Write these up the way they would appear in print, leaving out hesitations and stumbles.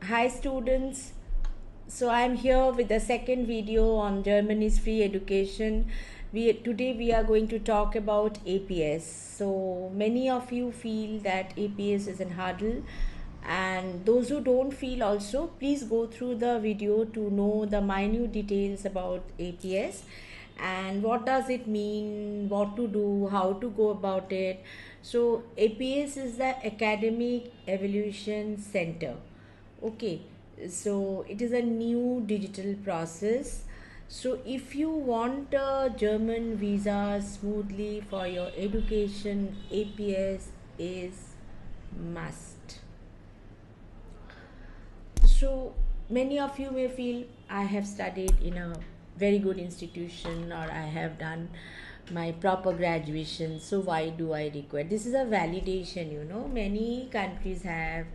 Hi students, so I'm here with the second video on Germany's free education. Today we are going to talk about APS. So many of you feel that APS is a hurdle, and those who don't feel also, please go through the video to know the minute details about APS and what does it mean, what to do, how to go about it. So APS is the Academic Evolution Center. Okay, so it is a new digital process. So if you want a German visa smoothly for your education, APS is must. So many of you may feel I have studied in a very good institution or I have done my proper graduation, so why do I require? This is a validation, Many countries have,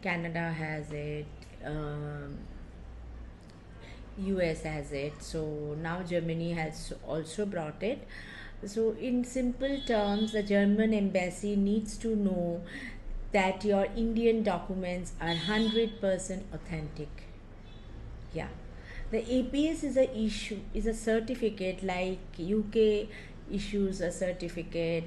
Canada has it, US has it, so now Germany has also brought it. So, in simple terms, the German embassy needs to know that your Indian documents are 100% authentic. Yeah. The APS is a certificate like UK issues a certificate,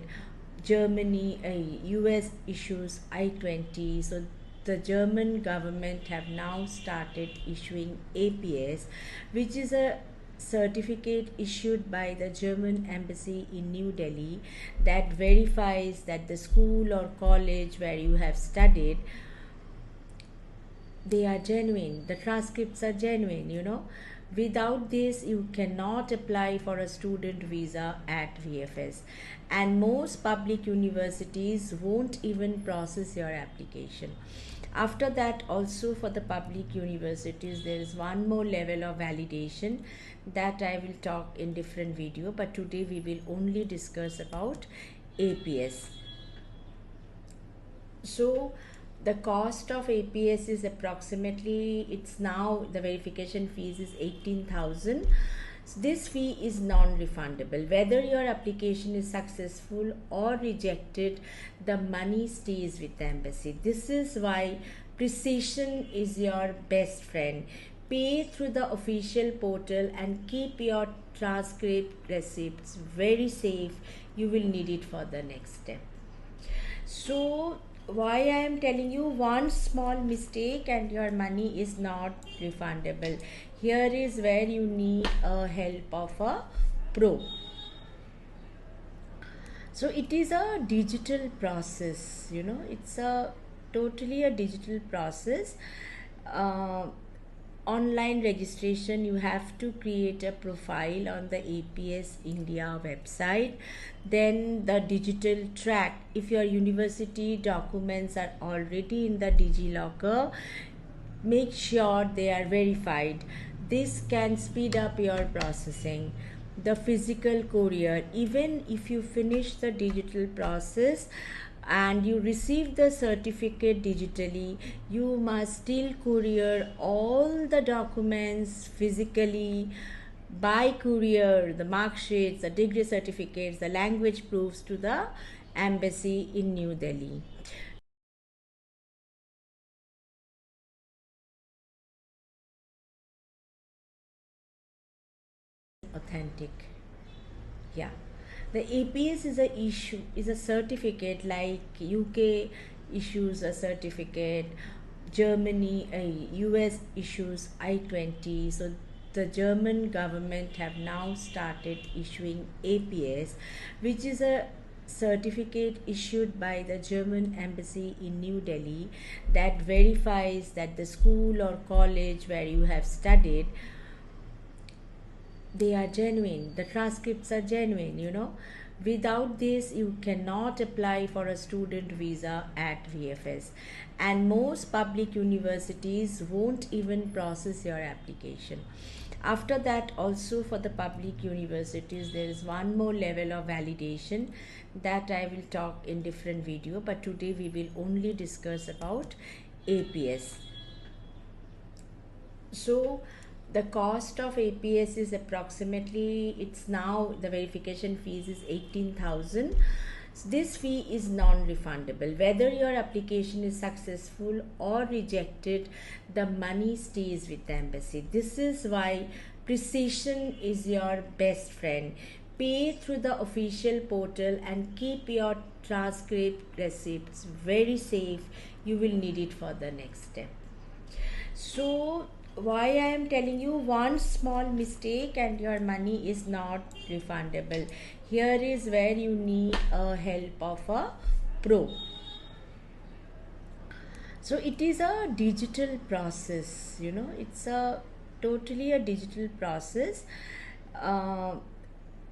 Germany, US issues I-20. So the German government have now started issuing APS, which is a certificate issued by the German embassy in New Delhi that verifies that the school or college where you have studied, they are genuine, the transcripts are genuine. Without this you cannot apply for a student visa at VFS, and most public universities won't even process your application. After that, also for the public universities, there is one more level of validation that I will talk in different video, but today we will only discuss about APS. So the cost of APS is approximately, it's now the verification fees is 18,000. So this fee is non-refundable. Whether your application is successful or rejected, the money stays with the embassy. This is why precision is your best friend. Pay through the official portal and keep your transcript receipts very safe. You will need it for the next step. So, why I am telling you, one small mistake and your money is not refundable. Here is where you need a help of a pro. So it is a digital process, it's a totally a digital process. uh, Online registration, you have to create a profile on the APS India website. Then the digital track, if your university documents are already in the DigiLocker, make sure they are verified. This can speed up your processing. The physical courier, even if you finish the digital process and you receive the certificate digitally, you must still courier all the documents physically by courier, the mark sheets, the degree certificates, the language proofs to the embassy in New Delhi. Authentic. Yeah. The APS is a certificate like UK issues a certificate, Germany, US issues I-20. So the German government have now started issuing APS, which is a certificate issued by the German embassy in New Delhi that verifies that the school or college where you have studied, they are genuine, the transcripts are genuine. Without this you cannot apply for a student visa at VFS, and most public universities won't even process your application. After that, also for the public universities, there is one more level of validation that I will talk in different video, but today we will only discuss about APS. So the cost of APS is approximately, it's now the verification fees is 18,000. This fee is non-refundable. Whether your application is successful or rejected, the money stays with the embassy. This is why precision is your best friend. Pay through the official portal and keep your transcript receipts very safe. You will need it for the next step. So why I am telling you, one small mistake and your money is not refundable. Here is where you need a help of a pro. So it is a digital process, it's a totally a digital process. uh,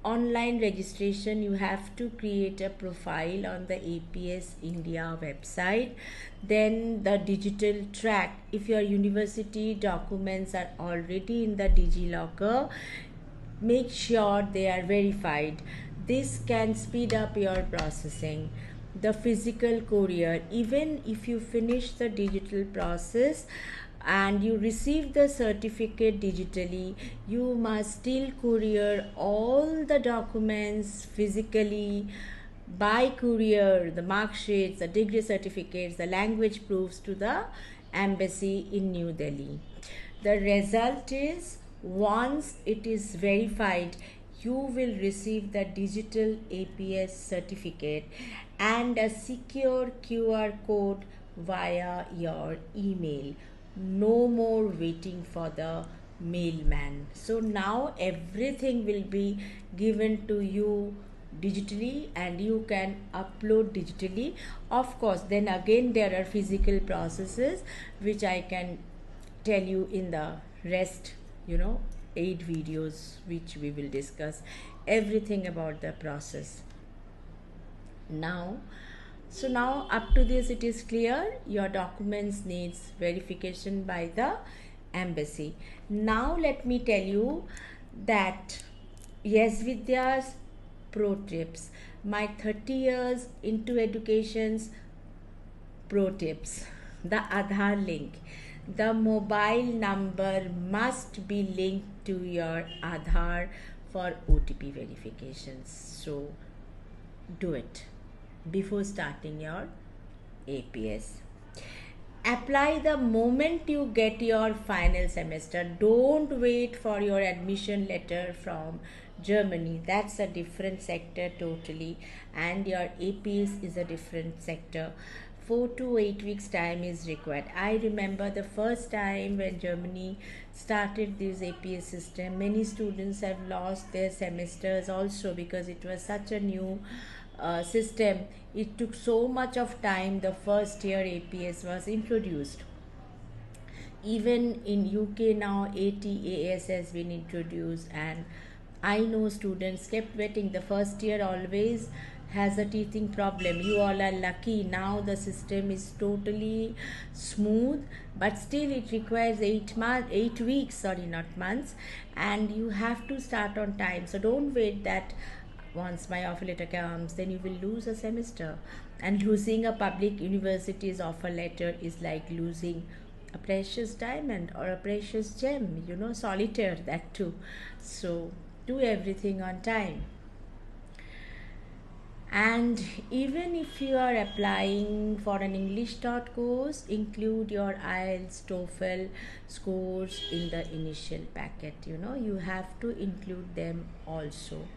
Online registration, you have to create a profile on the APS India website. Then the digital track, if your university documents are already in the DigiLocker, make sure they are verified. This can speed up your processing. The physical courier, even if you finish the digital process and you receive the certificate digitally, you must still courier all the documents physically by courier, the mark sheets, the degree certificates, the language proofs to the embassy in New Delhi. The result is, once it is verified, you will receive the digital APS certificate and a secure QR code via your email. No more waiting for the mailman. So now everything will be given to you digitally and you can upload digitally. Of course, then again there are physical processes which I can tell you in the rest, 8 videos which we will discuss everything about the process. Now up to this it is clear, your documents needs verification by the embassy. Now let me tell you that Yes Vidya's pro tips, my 30 years into education's pro tips. The Aadhaar link. The mobile number must be linked to your Aadhaar for OTP verifications. So do it before starting your APS. Apply the moment you get your final semester. Don't wait for your admission letter from Germany. That's a different sector totally, and your APS is a different sector. 4 to 8 weeks time is required. I remember the first time when Germany started this APS system, many students have lost their semesters also because it was such a new system. It took so much of time. The first year APS was introduced. Even in UK now ATAS has been introduced, and I know students kept waiting. The first year always has a teething problem. You all are lucky now the system is totally smooth, but still it requires 8 weeks, sorry, not months, and you have to start on time. So don't wait that once my offer letter comes then you will lose a semester. And losing a public university's offer letter is like losing a precious diamond or a precious gem, solitaire, that too. So do everything on time. And even if you are applying for an English taught course, include your IELTS, TOEFL scores in the initial packet. You have to include them also.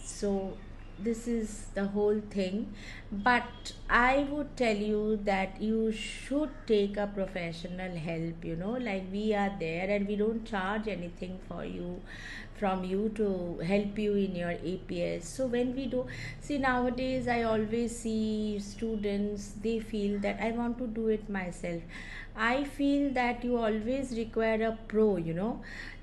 So this is the whole thing, but I would tell you that you should take a professional help. Like we are there and we don't charge anything from you to help you in your APS. So when we do, see, nowadays I always see students, they feel that I want to do it myself. I feel that you always require a pro.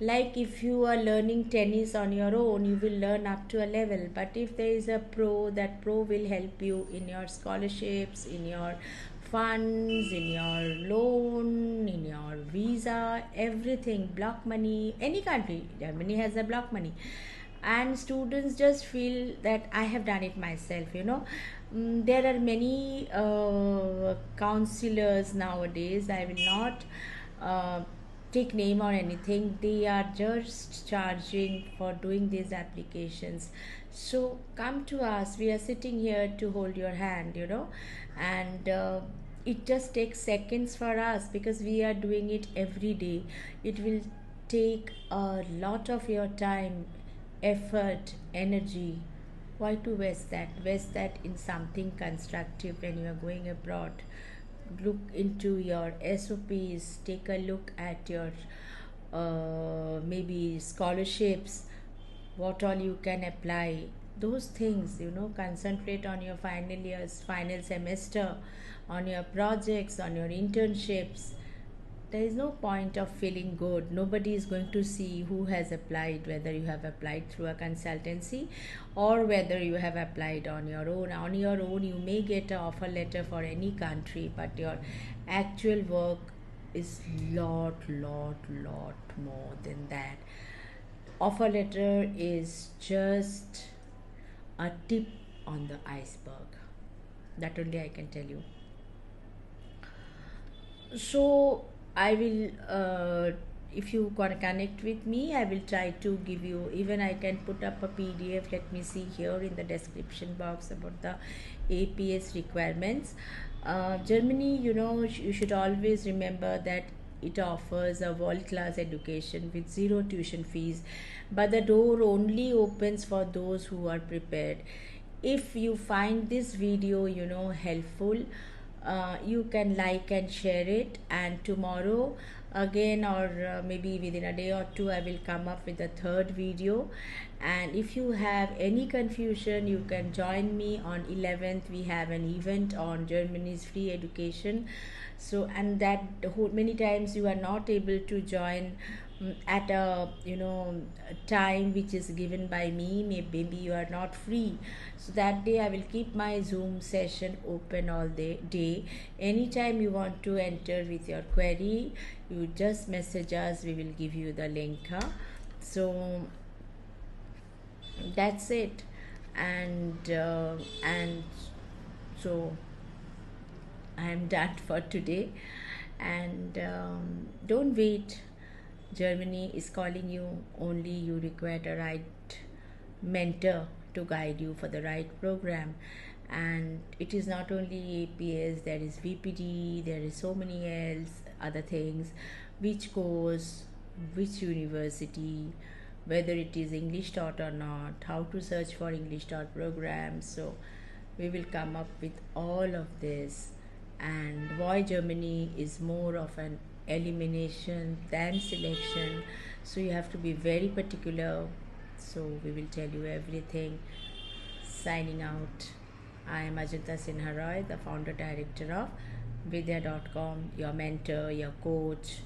Like if you are learning tennis on your own, you will learn up to a level, but if there is a pro, that pro will help you in your scholarships, in your funds, in your loan, in your visa, everything, block money. Any country, Germany has a block money, and students just feel that I have done it myself. There are many counselors nowadays. I will not take name or anything, they are just charging for doing these applications. So come to us, we are sitting here to hold your hand, and it just takes seconds for us because we are doing it every day. It will take a lot of your time, effort, energy. Why to waste that? Waste that in something constructive when you are going abroad. Look into your SOPs, take a look at your maybe scholarships, what all you can apply. Those things, concentrate on your final years, final semester, on your projects, on your internships. There is no point of feeling good. Nobody is going to see who has applied, whether you have applied through a consultancy or whether you have applied on your own. On your own, you may get an offer letter for any country, but your actual work is lot more than that. Offer letter is just a tip on the iceberg. That only I can tell you. So I will, if you gonna connect with me, I will try to give you, even I can put up a PDF. Let me see here in the description box about the APS requirements. Germany, you should always remember that it offers a world-class education with zero tuition fees, but the door only opens for those who are prepared. If you find this video helpful, you can like and share it, and tomorrow again, or maybe within a day or two, I will come up with a third video. And if you have any confusion, you can join me on 11th. We have an event on Germany's free education. So, and that many times you are not able to join at a time which is given by me. Maybe you are not free, so that day I will keep my Zoom session open all day. Anytime you want to enter with your query, you just message us, we will give you the link. So that's it. And so I am done for today. And don't wait. Germany is calling you. Only you require a right mentor to guide you for the right program. And it is not only APS, there is VPD, there is so many else other things, which course, which university, whether it is English taught or not, how to search for English taught programs. So we will come up with all of this, and why Germany is more of an elimination than selection. So you have to be very particular. So we will tell you everything. Signing out. I am Ajanta Sinha Roy, the founder director of Vidya.com, your mentor, your coach,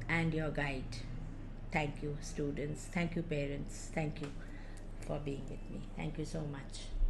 and your guide. Thank you, students. Thank you, parents. Thank you for being with me. Thank you so much.